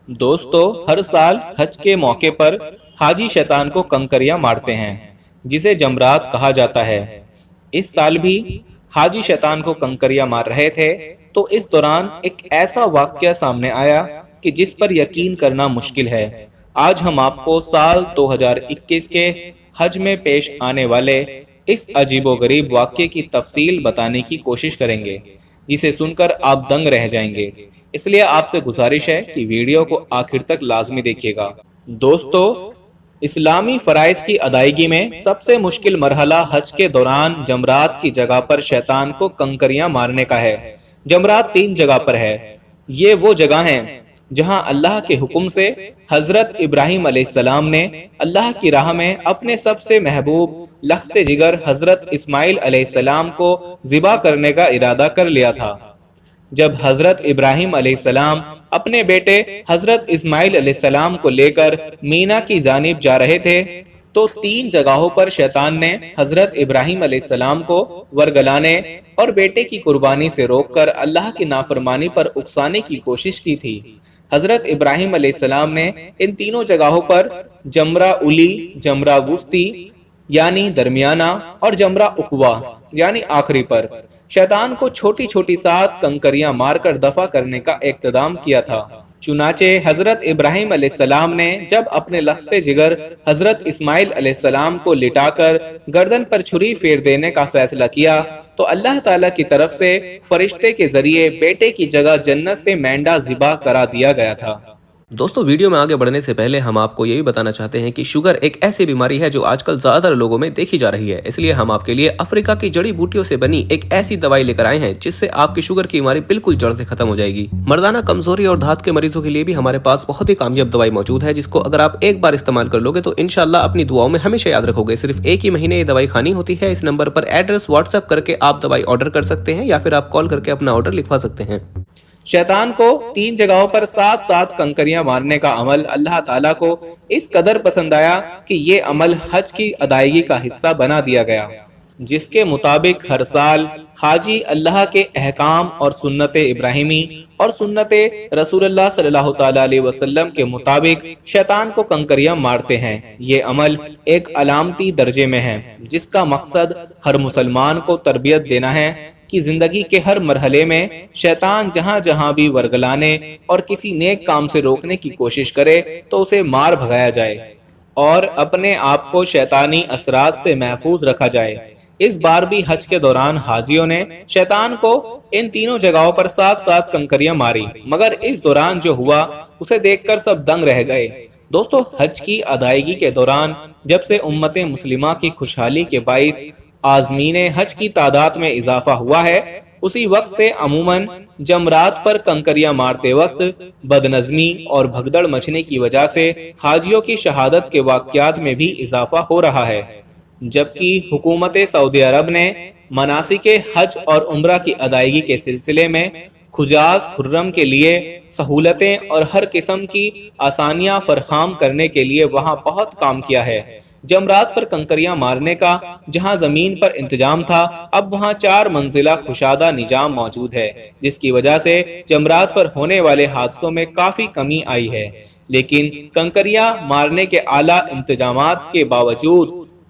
دوستو ہر سال حج کے موقع پر حاجی شیطان کو کنکریاں مارتے ہیں جسے جمرات کہا جاتا ہے۔ اس سال بھی حاجی شیطان کو کنکریاں مار رہے تھے تو اس دوران ایک ایسا واقعہ سامنے آیا کہ جس پر یقین کرنا مشکل ہے۔ آج ہم آپ کو سال 2021 کے حج میں پیش آنے والے اس عجیب و غریب واقعے کی تفصیل بتانے کی کوشش کریں گے جسے سن کر آپ دنگ رہ جائیں گے۔ اس لیے آپ سے گزارش ہے کہ ویڈیو کو آخر تک لازمی دیکھیے گا۔ دوستو اسلامی فرائض کی ادائیگی میں سب سے مشکل مرحلہ حج کے دوران جمرات کی جگہ پر شیطان کو کنکریاں مارنے کا ہے۔ جمرات 3 جگہ پر ہے۔ یہ وہ جگہ ہیں جہاں اللہ کے حکم سے حضرت ابراہیم علیہ السلام نے اللہ کی راہ میں اپنے سب سے محبوب لخت جگر حضرت اسماعیل علیہ السلام کو ذبح کرنے کا ارادہ کر لیا تھا۔ جب حضرت ابراہیم علیہ السلام اپنے بیٹے حضرت اسماعیل علیہ السلام کو لے کر مینا کی جانب جا رہے تھے تو 3 جگہوں پر شیطان نے حضرت ابراہیم علیہ السلام کو ورگلانے اور بیٹے کی قربانی سے روک کر اللہ کی نافرمانی پر اکسانے کی کوشش کی تھی۔ حضرت ابراہیم علیہ السلام نے ان تینوں جگہوں پر جمرہ اولی، جمرہ وسطی یعنی درمیانہ اور جمرہ عقبہ یعنی آخری پر شیطان کو چھوٹی چھوٹی 7 کنکریاں مار کر دفع کرنے کا اقتدام کیا تھا۔ چنانچہ حضرت ابراہیم علیہ السلام نے جب اپنے لخت جگر حضرت اسماعیل علیہ السلام کو لٹا کر گردن پر چھری پھیر دینے کا فیصلہ کیا تو اللہ تعالیٰ کی طرف سے فرشتے کے ذریعے بیٹے کی جگہ جنت سے مینڈا ذبح کرا دیا گیا تھا۔ دوستو ویڈیو میں آگے بڑھنے سے پہلے ہم آپ کو یہ بھی بتانا چاہتے ہیں کہ شوگر ایک ایسی بیماری ہے جو آج کل زیادہ تر لوگوں میں دیکھی جا رہی ہے، اس لیے ہم آپ کے لیے افریقہ کی جڑی بوٹیوں سے بنی ایک ایسی دوائی لے کر آئے ہیں جس سے آپ کی شوگر کی بیماری بالکل جڑ سے ختم ہو جائے گی۔ مردانہ کمزوری اور دھات کے مریضوں کے لیے بھی ہمارے پاس بہت ہی کامیاب دوائی موجود ہے جس کو اگر آپ ایک بار استعمال کر لو گے تو انشاءاللہ اپنی دعاؤں میں ہمیشہ یاد رکھو گے۔ صرف ایک ہی مہینے یہ دوائی کھانی ہوتی ہے۔ اس نمبر پر ایڈریس واٹس ایپ کر کے آپ دوائی آرڈر کر سکتے ہیں یا پھر آپ کال کر کے اپنا آرڈر لکھوا سکتے ہیں۔ شیطان کو 3 جگہوں پر 7 کنکریاں مارنے کا عمل اللہ تعالیٰ کو اس قدر پسند آیا کہ یہ عمل حج کی ادائیگی کا حصہ بنا دیا گیا، جس کے مطابق ہر سال حاجی اللہ کے احکام اور سنت ابراہیمی اور سنت رسول اللہ صلی اللہ تعالیٰ علیہ وسلم کے مطابق شیطان کو کنکریاں مارتے ہیں۔ یہ عمل ایک علامتی درجے میں ہے جس کا مقصد ہر مسلمان کو تربیت دینا ہے کہ زندگی کے ہر مرحلے میں شیطان جہاں جہاں بھی ورگلانے اور کسی نیک کام سے روکنے کی کوشش کرے تو اسے مار بھگایا جائے اور اپنے آپ کو شیطانی اثرات سے محفوظ رکھا جائے۔ اس بار بھی حج کے دوران حاجیوں نے شیطان کو ان تینوں جگہوں پر 7 کنکریاں ماری، مگر اس دوران جو ہوا اسے دیکھ کر سب دنگ رہ گئے۔ دوستو حج کی ادائیگی کے دوران جب سے امت مسلمہ کی خوشحالی کے باعث عازمین حج کی تعداد میں اضافہ ہوا ہے، اسی وقت سے عموماً جمرات پر کنکریاں مارتے وقت بدنظمی اور بھگدڑ مچنے کی وجہ سے حاجیوں کی شہادت کے واقعات میں بھی اضافہ ہو رہا ہے، جبکہ حکومت سعودی عرب نے مناسک حج اور عمرہ کی ادائیگی کے سلسلے میں حجاج خرم کے لیے سہولتیں اور ہر قسم کی آسانیاں فراہم کرنے کے لیے وہاں بہت کام کیا ہے۔ جمرات پر کنکریاں مارنے کا جہاں زمین پر انتظام تھا، اب وہاں 4 منزلہ کشادہ نظام موجود ہے، جس کی وجہ سے جمرات پر ہونے والے حادثوں میں کافی کمی آئی ہے۔ لیکن کنکریاں مارنے کے اعلیٰ انتظامات کے باوجود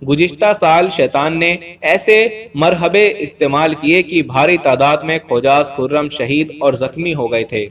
گزشتہ سال شیطان نے ایسے مرحبے استعمال کیے کہ بھاری تعداد میں حجاج خرم شہید اور زخمی ہو گئے تھے۔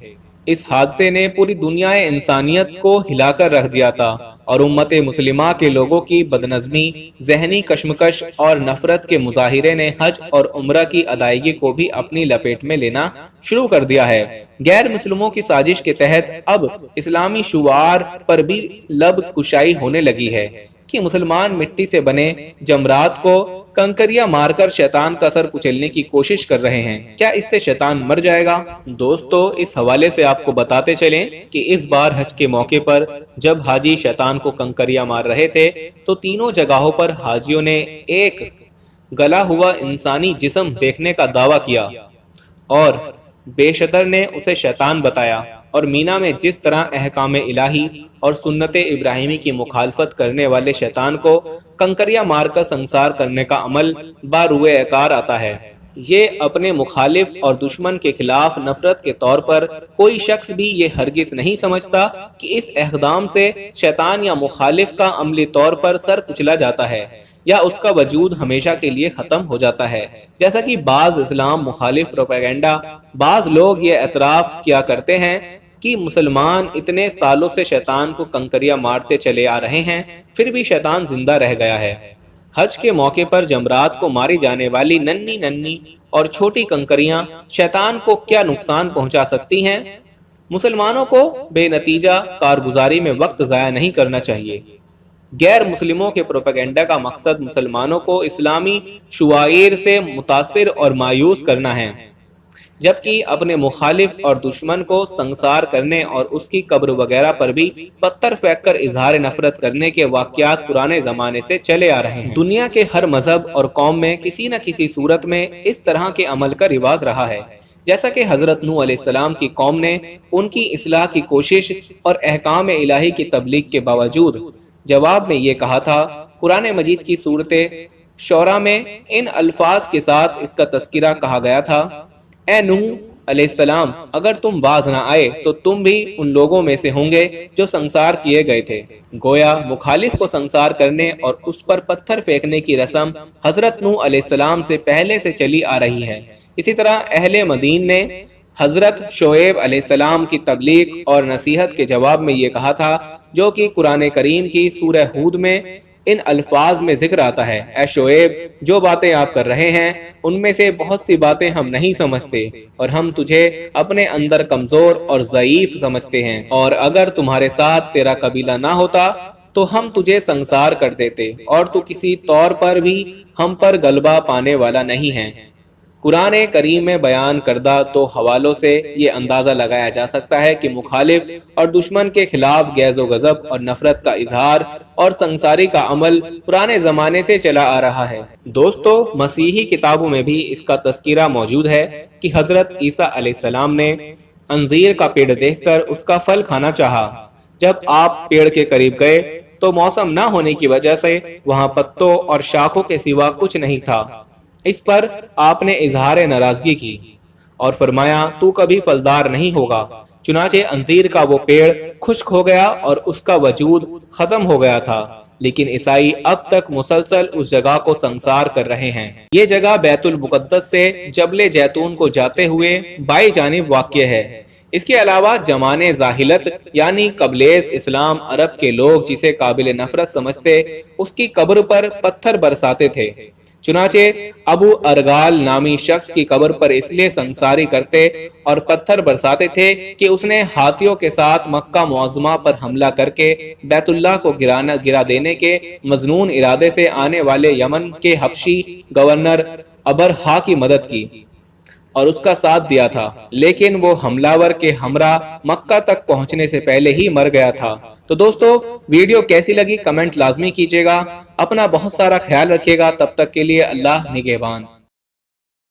اس حادثے نے پوری دنیا انسانیت کو ہلا کر رکھ دیا تھا اور امت مسلمہ کے لوگوں کی بدنظمی، ذہنی کشمکش اور نفرت کے مظاہرے نے حج اور عمرہ کی ادائیگی کو بھی اپنی لپیٹ میں لینا شروع کر دیا ہے۔ غیر مسلموں کی سازش کے تحت اب اسلامی شعار پر بھی لب کشائی ہونے لگی ہے کہ مسلمان مٹی سے بنے جمرات کو کنکریاں مار کر شیطان کا سر کچلنے کی کوشش کر رہے ہیں۔ کیا اس سے شیطان مر جائے گا؟ دوستو اس حوالے سے آپ کو بتاتے چلیں کہ اس بار حج کے موقع پر جب حاجی شیطان کو کنکریاں مار رہے تھے تو تینوں جگہوں پر حاجیوں نے ایک گلا ہوا انسانی جسم دیکھنے کا دعویٰ کیا اور بے شتر نے اسے شیطان بتایا، اور مینا میں جس طرح احکام الہی اور سنت ابراہیمی کی مخالفت کرنے والے شیطان کو کنکریاں مار کر سنسار کرنے کا عمل باروئے کار آتا ہے، یہ اپنے مخالف اور دشمن کے خلاف نفرت کے طور پر کوئی شخص بھی یہ ہرگز نہیں سمجھتا کہ اس اقدام سے شیطان یا مخالف کا عملی طور پر سر کچلا جاتا ہے یا اس کا وجود ہمیشہ کے لیے ختم ہو جاتا ہے، جیسا کہ بعض اسلام مخالف پروپیگنڈا بعض لوگ یہ اعتراف کیا کرتے ہیں کہ مسلمان اتنے سالوں سے شیطان کو کنکریاں مارتے چلے آ رہے ہیں، پھر بھی شیطان زندہ رہ گیا ہے۔ حج کے موقع پر جمرات کو ماری جانے والی ننھی اور چھوٹی کنکریاں شیطان کو کیا نقصان پہنچا سکتی ہیں؟ مسلمانوں کو بے نتیجہ کارگزاری میں وقت ضائع نہیں کرنا چاہیے۔ غیر مسلموں کے پروپیگنڈا کا مقصد مسلمانوں کو اسلامی شعائر سے متاثر اور مایوس کرنا ہے، جبکہ اپنے مخالف اور دشمن کو سنگسار کرنے اور اس کی قبر وغیرہ پر بھی پتھر پھینک کر اظہار نفرت کرنے کے واقعات پرانے زمانے سے چلے آ رہے ہیں۔ دنیا کے ہر مذہب اور قوم میں کسی نہ کسی صورت میں اس طرح کے عمل کا رواج رہا ہے، جیسا کہ حضرت نوح علیہ السلام کی قوم نے ان کی اصلاح کی کوشش اور احکام الہی کی تبلیغ کے باوجود جواب میں یہ کہا تھا۔ قرآن مجید کی سورۃ شعراء میں ان الفاظ کے ساتھ اس کا تذکرہ کہا گیا تھا: اے نوح علیہ السلام، اگر تم باز نہ آئے تو تم بھی ان لوگوں میں سے ہوں گے جو سنسار کیے گئے تھے۔ گویا مخالف کو سنسار کرنے اور اس پر پتھر پھینکنے کی رسم حضرت نوح علیہ السلام سے پہلے سے چلی آ رہی ہے۔ اسی طرح اہل مدین نے حضرت شعیب علیہ السلام کی تبلیغ اور نصیحت کے جواب میں یہ کہا تھا، جو کہ قرآن کریم کی سورہ ہود میں ان الفاظ میں ذکر آتا ہے: اے شعیب، جو باتیں آپ کر رہے ہیں ان میں سے بہت سی باتیں ہم نہیں سمجھتے اور ہم تجھے اپنے اندر کمزور اور ضعیف سمجھتے ہیں، اور اگر تمہارے ساتھ تیرا قبیلہ نہ ہوتا تو ہم تجھے سنسار کر دیتے، اور تو کسی طور پر بھی ہم پر غلبہ پانے والا نہیں ہے۔ قرآن کریم میں بیان کردہ دو حوالوں سے یہ اندازہ لگایا جا سکتا ہے کہ مخالف اور دشمن کے خلاف غیظ و غضب اور نفرت کا اظہار اور سنساری کا عمل پرانے زمانے سے چلا آ رہا ہے۔ دوستو، مسیحی کتابوں میں بھی اس کا تذکرہ موجود ہے کہ حضرت عیسیٰ علیہ السلام نے انجیر کا پیڑ دیکھ کر اس کا پھل کھانا چاہا۔ جب آپ پیڑ کے قریب گئے تو موسم نہ ہونے کی وجہ سے وہاں پتوں اور شاخوں کے سوا کچھ نہیں تھا۔ اس پر آپ نے اظہار ناراضگی کی اور فرمایا: تو کبھی پھلدار نہیں ہوگا۔ چنانچہ انجیر کا وہ پیڑ خشک ہو گیا اور اس کا وجود ختم ہو گیا تھا، لیکن عیسائی اب تک مسلسل اس جگہ کو سنسار کر رہے ہیں۔ یہ جگہ بیت المقدس سے جبل زیتون کو جاتے ہوئے بائیں جانب واقع ہے۔ اس کے علاوہ زمانے جاہلیت یعنی قبل اسلام عرب کے لوگ جسے قابل نفرت سمجھتے اس کی قبر پر پتھر برساتے تھے۔ چنانچہ ابو ارغال نامی شخص کی قبر پر اس لیے سنساری کرتے اور پتھر برساتے تھے کہ اس نے ہاتھیوں کے ساتھ مکہ معظمہ پر حملہ کر کے بیت اللہ کو گرا دینے کے مظنون ارادے سے آنے والے یمن کے حبشی گورنر ابرہا کی مدد کی اور اس کا ساتھ دیا تھا، لیکن وہ حملہ ور کے ہمراہ مکہ تک پہنچنے سے پہلے ہی مر گیا تھا۔ تو دوستو، ویڈیو کیسی لگی کمنٹ لازمی کیجیے گا، اپنا بہت سارا خیال رکھیے گا، تب تک کے لیے اللہ نگہبان۔